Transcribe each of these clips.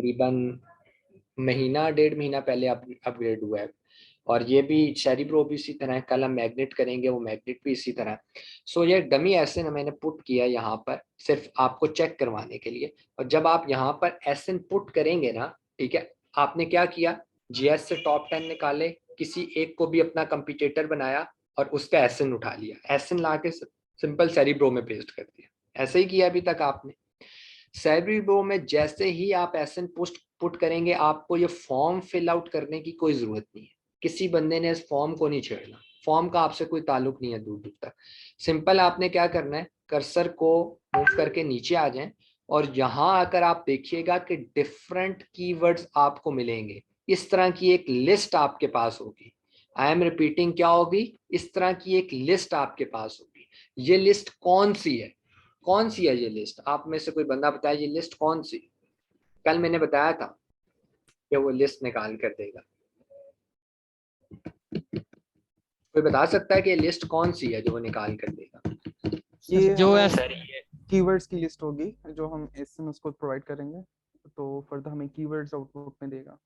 तकरीबन महीना 1.5 महीना पहले अपग्रेड हुआ है। और ये भी सेरिब्रो भी इसी तरह है, कल हम मैग्नेट करेंगे, वो मैग्नेट भी इसी तरह है। सो ये डमी एसएन मैंने पुट किया यहाँ पर सिर्फ आपको चेक करवाने के लिए। और जब आप यहाँ पर एसएन पुट करेंगे ना, ठीक है, आपने क्या किया, जीएस से टॉप 10 निकाले, किसी एक को भी अपना कंपिटिटर बनाया और उसका एसएन उठा लिया, एसएन ला के सिंपल सेरिब्रो में पेस्ट कर दिया। ऐसे ही किया अभी तक आपने। सेरिब्रो में जैसे ही आप एसएन पोस्ट पुट करेंगे, आपको ये फॉर्म फिल आउट करने की कोई जरूरत नहीं है। किसी बंदे ने इस फॉर्म को नहीं छेड़ना, फॉर्म का आपसे कोई ताल्लुक नहीं है दूर दूर तक। सिंपल आपने क्या करना है, कर्सर को मूव करके नीचे आ जाएं और यहाँ आकर आप देखिएगा कि डिफरेंट कीवर्ड्स आपको मिलेंगे। इस तरह की एक लिस्ट आपके पास होगी। आई एम रिपीटिंग, क्या होगी, इस तरह की एक लिस्ट आपके पास होगी। ये लिस्ट कौन सी है, कौन सी है ये लिस्ट? आप में से कोई बंदा बताया ये लिस्ट कौन सी? कल मैंने बताया था कि वो लिस्ट निकाल कर देगा। कोई बता सकता है कि ये लिस्ट कौन सी है जो वो निकाल कर देगा? ये जो है सर कीवर्ड्स की लिस्ट होगी जो हम एसएमएस को प्रोवाइड करेंगे, तो फर्दर हमें कीवर्ड्स आउटपुट में देगा।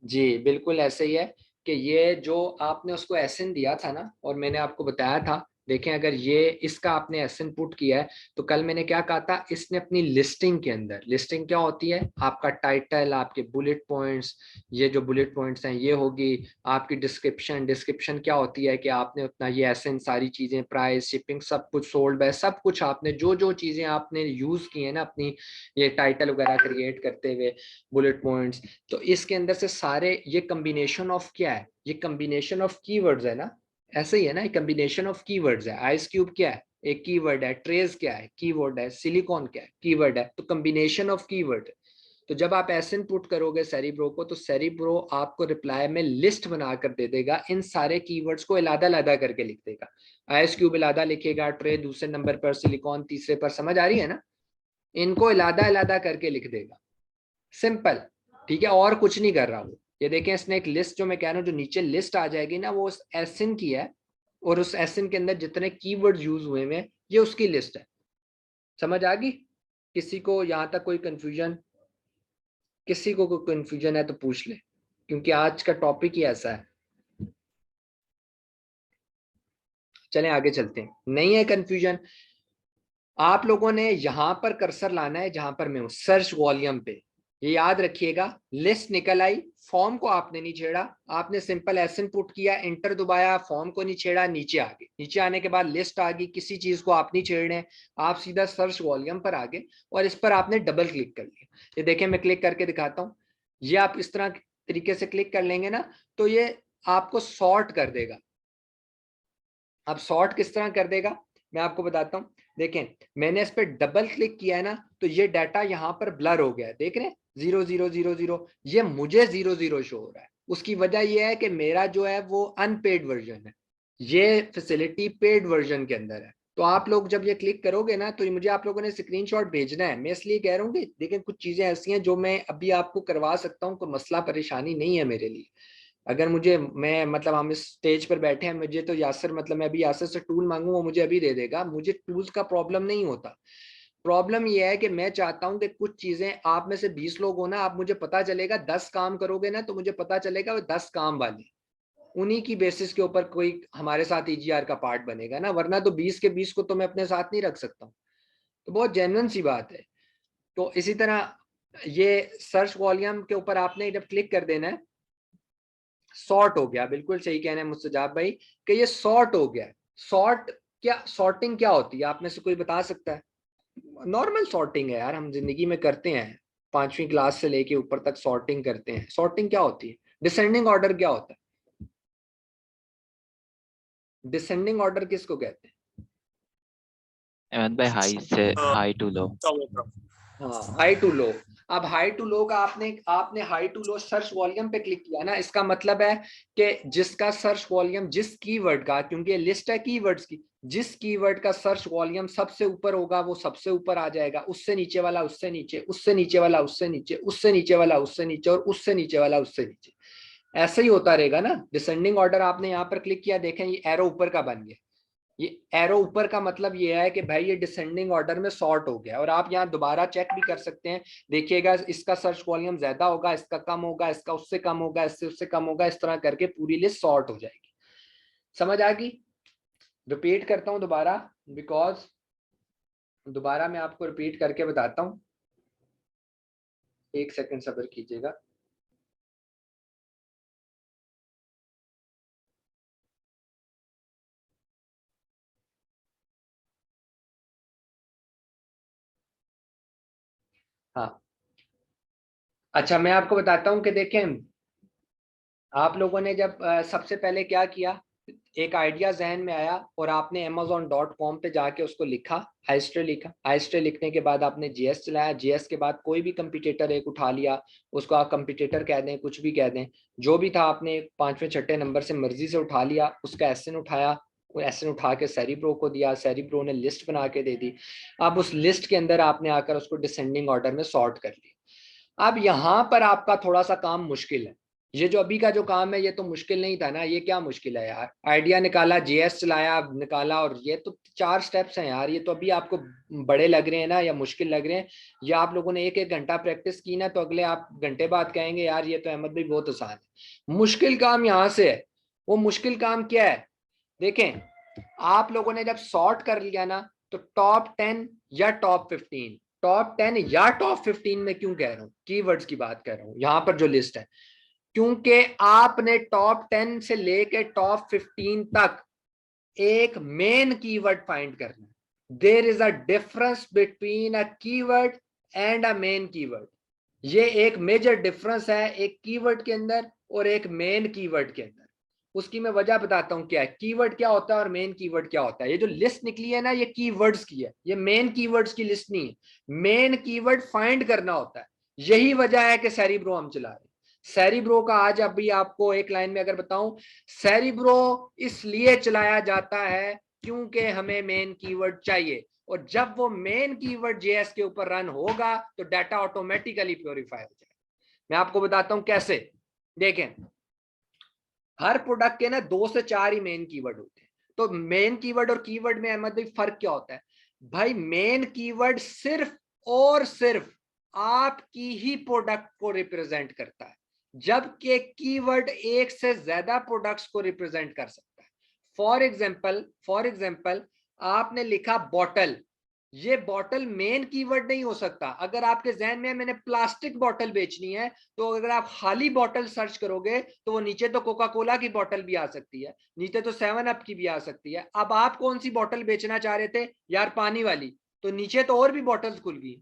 जी बिल्कुल ऐसे ही है कि ये जो आपने उसको एसएन दिया था ना, और मैंने आपको बताया था, देखें अगर ये इसका आपने एसएन पुट किया है तो कल मैंने क्या कहा था, इसने अपनी लिस्टिंग के अंदर, लिस्टिंग क्या होती है, आपका टाइटल, आपके बुलेट पॉइंट्स, ये जो बुलेट पॉइंट्स हैं ये होगी आपकी डिस्क्रिप्शन। डिस्क्रिप्शन क्या होती है कि आपने अपना ये एसएन, सारी चीजें, प्राइस, शिपिंग, सब कुछ, सोल्ड बाय, सब कुछ आपने जो जो चीजें आपने यूज की है ना अपनी ये टाइटल वगैरह क्रिएट करते हुए, बुलेट पॉइंट्स, तो इसके अंदर से सारे ये कम्बिनेशन ऑफ क्या है, ये कम्बिनेशन ऑफ कीवर्ड्स है ना, ऐसे ही है ना, ये कम्बिनेशन ऑफ कीवर्ड्स है। आइस क्यूब क्या है, एक कीवर्ड है, ट्रेस क्या है, कीवर्ड है, सिलिकॉन क्या है, कीवर्ड है, तो कम्बिनेशन ऑफ कीवर्ड। तो जब आप एसएन पुट करोगे सेरिब्रो को, तो सेरिब्रो आपको रिप्लाई में लिस्ट बनाकर दे देगा, इन सारे कीवर्ड्स को अलग अलग करके लिख देगा। आइस क्यूब अलग लिखेगा, ट्रे दूसरे नंबर पर, सिलिकॉन तीसरे पर, समझ आ रही है ना, इनको अलग अलग करके लिख देगा, सिंपल, ठीक है, और कुछ नहीं कर रहा वो। ये देखें इसने एक लिस्ट, जो मैं कह रहा हूँ जो नीचे लिस्ट आ जाएगी ना, वो उस एसएन की है, और उस एसएन के अंदर जितने कीवर्ड यूज हुए हैं ये उसकी लिस्ट है। समझ आ गई? किसी को यहाँ तक कोई कंफ्यूजन, किसी को कोई कंफ्यूजन है तो पूछ ले, क्योंकि आज का टॉपिक ही ऐसा है। चलें आगे चलते हैं। नहीं है कंफ्यूजन? आप लोगों ने यहां पर कर्सर लाना है जहां पर मैं हूं, सर्च वॉल्यूम पे। ये याद रखिएगा, लिस्ट निकल आई, फॉर्म को आपने नहीं छेड़ा, आपने सिंपल एसएन पुट किया, इंटर दबाया, फॉर्म को नहीं छेड़ा, नीचे आ गए। नीचे आने के बाद लिस्ट आ गई, किसी चीज को आप नहीं छेड़ने, आप सीधा सर्च वॉल्यूम पर आ गए और इस पर आपने डबल क्लिक कर लिया। ये देखें मैं क्लिक करके दिखाता हूँ, ये आप इस तरह तरीके से क्लिक कर लेंगे ना तो ये आपको सॉर्ट कर देगा। अब सॉर्ट किस तरह कर देगा मैं आपको बताता हूँ। देखें मैंने इस पर डबल क्लिक किया है ना, तो ये डाटा यहाँ पर ब्लर हो गया है, देख रहे हैं 0000, ये मुझे 00 शो हो रहा है। उसकी वजह यह है कि मेरा जो है वो अनपेड वर्जन है, ये फैसिलिटी पेड वर्जन के अंदर है। तो आप लोग जब ये क्लिक करोगे ना तो मुझे आप लोगों ने स्क्रीनशॉट भेजना है। मैं इसलिए कह रहा हूँ कि देखें कुछ चीजें ऐसी हैं जो मैं अभी आपको करवा सकता हूँ, कोई मसला परेशानी नहीं है मेरे लिए। अगर मुझे, मैं मतलब हम इस स्टेज पर बैठे हैं, मुझे तो यासर, मतलब मैं अभी यासर से टूल मांगू वो मुझे अभी दे देगा, मुझे टूल्स का प्रॉब्लम नहीं होता। प्रॉब्लम यह है कि मैं चाहता हूं कि कुछ चीजें, आप में से 20 लोग हो ना, आप मुझे पता चलेगा 10 काम करोगे ना तो मुझे पता चलेगा वो 10 काम वाले, उन्हीं की बेसिस के ऊपर कोई हमारे साथ ईजीआर का पार्ट बनेगा ना, वरना तो 20 के 20 को तो मैं अपने साथ नहीं रख सकता हूँ। तो बहुत जेन्युइन सी बात है। तो इसी तरह ये सर्च वॉल्यूम के ऊपर आपने जब क्लिक कर देना है, सॉर्ट हो गया, बिल्कुल सही कहना है मुस्तजाब भाई कि ये सॉर्ट हो गया। सॉर्ट क्या, सॉर्टिंग क्या होती है, आप में से कोई बता सकता है? नॉर्मल सॉर्टिंग है यार, हम जिंदगी में करते हैं, 5वीं क्लास से लेके ऊपर तक सॉर्टिंग करते हैं। सॉर्टिंग क्या होती है? डिसेंडिंग ऑर्डर क्या होता है? डिसेंडिंग ऑर्डर किसको कहते हैं? अहमद भाई, हाई से हाई टू लो। हाँ, हाई टू लो। अब हाई टू लो का आपने high to low search volume पे क्लिक किया ना, इसका मतलब है कि जिसका सर्च वॉल्यूम, जिस कीवर्ड का, क्योंकि ये लिस्ट है कीवर्ड्स की, जिस कीवर्ड का सर्च वॉल्यूम सबसे ऊपर होगा वो सबसे ऊपर आ जाएगा, उससे नीचे वाला उससे नीचे, उससे नीचे वाला उससे नीचे, उससे नीचे वाला उससे नीचे, और उससे नीचे वाला उससे नीचे। ऐसे ही होता रहेगा ना। डिसेंडिंग ऑर्डर आपने यहाँ पर क्लिक किया, देखें ये एरो ऊपर का बन गया, ये एरो ऊपर का मतलब ये है कि भाई ये डिसेंडिंग ऑर्डर में सॉर्ट हो गया। और आप यहाँ दोबारा चेक भी कर सकते हैं, देखिएगा इसका सर्च वॉल्यूम ज्यादा होगा, इसका कम होगा, इसका उससे कम होगा, इससे उससे कम होगा, इस तरह करके पूरी लिस्ट सॉर्ट हो जाएगी। समझ आ गई? रिपीट करता हूँ दोबारा, बिकॉज दोबारा मैं आपको रिपीट करके बताता हूँ, एक सेकंड सब्र कीजिएगा। हाँ, अच्छा मैं आपको बताता हूँ कि देखें, आप लोगों ने जब सबसे पहले क्या किया, एक आइडिया जहन में आया और आपने amazon.com पे जाके उसको लिखा, हाइस्ट्रे लिखा। हाइस्ट्रे लिखने के बाद आपने जीएस चलाया, जीएस के बाद कोई भी कंपटीटर एक उठा लिया, उसको आप कंपटीटर कह दें, कुछ भी कह दें, जो भी था आपने पांचवें छठे नंबर से मर्जी से उठा लिया, उसका एसएन उठाया, वो एसएन उठा के सेरिब्रो को दिया, सेरिब्रो ने लिस्ट बना के दे दी। अब उस लिस्ट के अंदर आपने आकर उसको डिसेंडिंग ऑर्डर में सॉर्ट कर लिया। अब यहाँ पर आपका थोड़ा सा काम मुश्किल है। ये जो अभी का जो काम है ये तो मुश्किल नहीं था ना, ये क्या मुश्किल है यार, आइडिया निकाला, जीएस चलाया, निकाला, और ये तो 4 स्टेप्स हैं यार, ये तो अभी आपको बड़े लग रहे हैं ना या मुश्किल लग रहे हैं। या आप लोगों ने 1-1 घंटा प्रैक्टिस की ना, तो अगले आप घंटे बाद कहेंगे यार ये तो अहमद भाई बहुत आसान है। मुश्किल काम यहाँ से है। वो मुश्किल काम क्या है, देखें, आप लोगों ने जब सॉर्ट कर लिया ना, तो टॉप 10 या टॉप 15, टॉप 10 या टॉप 15 में क्यों कह रहा हूँ, कीवर्ड्स की बात कर रहा हूँ यहाँ पर जो लिस्ट है, क्योंकि आपने टॉप 10 से लेके टॉप 15 तक एक मेन कीवर्ड फाइंड करना है। There is a difference between a keyword and a main keyword. ये एक मेजर डिफरेंस है एक कीवर्ड के अंदर और एक मेन कीवर्ड के अंदर। उसकी मैं वजह बताता हूं क्या है, कीवर्ड क्या होता है और मेन कीवर्ड क्या होता है। ये जो लिस्ट निकली है ना, ये कीवर्ड्स की है, ये मेन कीवर्ड्स की लिस्ट नहीं है। मेन कीवर्ड फाइंड करना होता है। यही वजह है कि सेरिब्रो हम चला रहे हैं। सेरिब्रो का आज अभी आपको एक लाइन में अगर बताऊं, सेरिब्रो इसलिए चलाया जाता है क्योंकि हमें मेन कीवर्ड चाहिए, और जब वो मेन कीवर्ड जेएस के ऊपर रन होगा तो डाटा ऑटोमेटिकली प्योरीफाई हो जाएगा। मैं आपको बताता हूं कैसे। देखें, हर प्रोडक्ट के ना 2 से 4 ही मेन कीवर्ड होते हैं। तो मेन कीवर्ड और कीवर्ड में अहमद भाई फर्क क्या होता है? भाई मेन कीवर्ड सिर्फ और सिर्फ आपकी ही प्रोडक्ट को रिप्रेजेंट करता है, जबकि कीवर्ड एक से ज्यादा प्रोडक्ट्स को रिप्रेजेंट कर सकता है। फॉर एग्जांपल आपने लिखा बॉटल, ये बॉटल मेन कीवर्ड नहीं हो सकता। अगर आपके जहन में मैंने प्लास्टिक बॉटल बेचनी है, तो अगर आप खाली बॉटल सर्च करोगे तो वो नीचे तो कोका कोला की बॉटल भी आ सकती है, नीचे तो 7 अप की भी आ सकती है। अब आप कौन सी बॉटल बेचना चाह रहे थे यार? पानी वाली। तो नीचे तो और भी बॉटल्स खुल गई।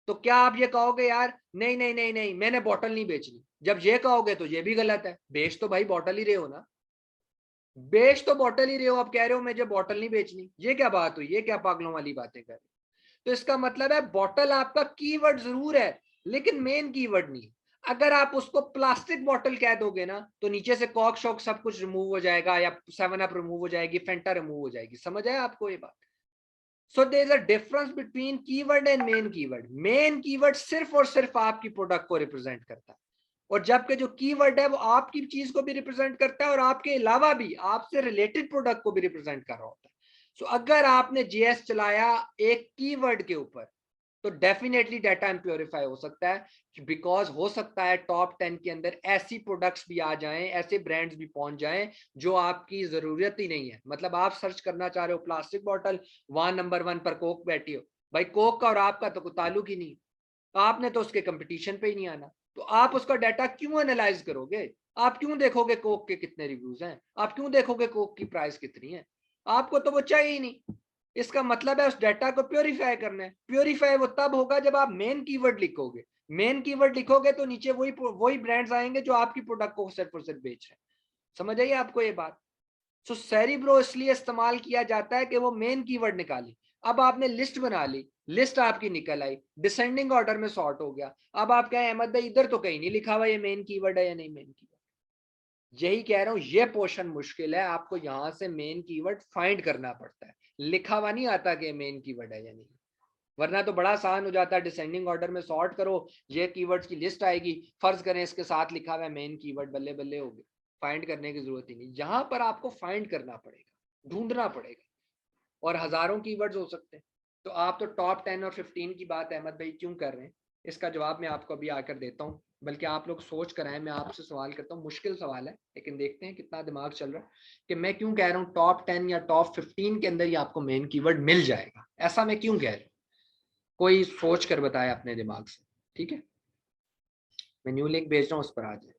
तो क्या आप ये कहोगे यार नहीं नहीं नहीं नहीं मैंने बॉटल नहीं बेचनी? जब ये कहोगे तो ये भी गलत है। बेच तो भाई बॉटल ही रहे हो ना, बेच तो बॉटल ही रहे हो। आप कह रहे हो मुझे बॉटल नहीं बेचनी, ये क्या बात हुई? ये क्या पागलों वाली बातें कर रहे हो? तो इसका मतलब है बॉटल आपका कीवर्ड जरूर है लेकिन मेन कीवर्ड नहीं। अगर आप उसको प्लास्टिक बॉटल कह दोगे ना, तो नीचे से कॉक शॉक सब कुछ रिमूव हो जाएगा, या 7 अप रिमूव हो जाएगी, फेंटा रिमूव हो जाएगी। समझ आया आपको ये बात? So there is a difference between keyword and main keyword. Main keyword सिर्फ और सिर्फ आपकी प्रोडक्ट को रिप्रेजेंट करता है, और जबकि जो कीवर्ड है वो आपकी चीज को भी रिप्रेजेंट करता है और आपके अलावा भी आपसे रिलेटेड प्रोडक्ट को भी रिप्रेजेंट कर रहा होता है। सो अगर आपने जीएस चलाया एक कीवर्ड के ऊपर, तो डेफिनेटली डाटा इम्प्योरीफाई हो सकता है, बिकॉज हो सकता है टॉप 10 के अंदर ऐसी प्रोडक्ट्स भी आ जाएं, ऐसे ब्रांड्स भी पहुंच जाएं जो आपकी जरूरत ही नहीं है। मतलब आप सर्च करना चाह रहे हो प्लास्टिक बॉटल, वहां नंबर 1 पर कोक बैठी हो, भाई कोक का और आपका तो कोई ताल्लुक ही नहीं, आपने तो उसके कंपटीशन पे ही नहीं आना। तो आप उसका डाटा क्यों एनालाइज करोगे? आप क्यों देखोगे कोक के कितने रिव्यूज हैं? आप क्यों देखोगे कोक की प्राइस कितनी है? आपको तो वो चाहिए ही नहीं। इसका मतलब है उस डाटा को प्योरीफाई करना है। प्योरीफाई वो तब होगा जब आप मेन कीवर्ड लिखोगे। मेन कीवर्ड लिखोगे तो नीचे वही ब्रांड्स आएंगे जो आपकी प्रोडक्ट को सिर्फ और सिर्फ बेच रहे हैं। समझ आइए आपको ये बात? सो सेरिब्रो इसलिए इस्तेमाल किया जाता है कि वो मेन कीवर्ड निकाले। अब आपने लिस्ट बना ली, लिस्ट आपकी निकल आई, डिसेंडिंग ऑर्डर में सॉर्ट हो गया। अब आप कहें अहमद भाई इधर तो कहीं नहीं लिखा हुआ ये मेन कीवर्ड है या नहीं मेन कीवर्ड। यही कह रहा हूं, ये पोर्शन मुश्किल है, आपको यहां से मेन कीवर्ड फाइंड करना पड़ता है। लिखा हुआ नहीं आता कि मेन कीवर्ड है या नहीं, वरना तो बड़ा आसान हो जाता है। डिसेंडिंग ऑर्डर में सॉर्ट करो, ये कीवर्ड्स की लिस्ट आएगी, फर्ज करें इसके साथ लिखा हुआ है मेन कीवर्ड, बल्ले बल्ले हो गए, फाइंड करने की जरूरत ही नहीं। यहां पर आपको फाइंड करना पड़ेगा, ढूंढना पड़ेगा और हजारों कीवर्ड्स हो सकते हैं। तो आप तो टॉप 10 और 15 की बात अहमद भाई क्यों कर रहे हैं, इसका जवाब मैं आपको अभी आकर देता हूँ, बल्कि आप लोग सोच कर आए। मैं आपसे सवाल करता हूँ, मुश्किल सवाल है लेकिन देखते हैं कितना दिमाग चल रहा है कि मैं क्यों कह रहा हूँ टॉप 10 या टॉप 15 के अंदर ही आपको मेन कीवर्ड मिल जाएगा। ऐसा मैं क्यों कह रहा हूँ, कोई सोच कर बताए अपने दिमाग से। ठीक है, मैं न्यू लिंक भेज रहा हूँ, उस पर आ जाए।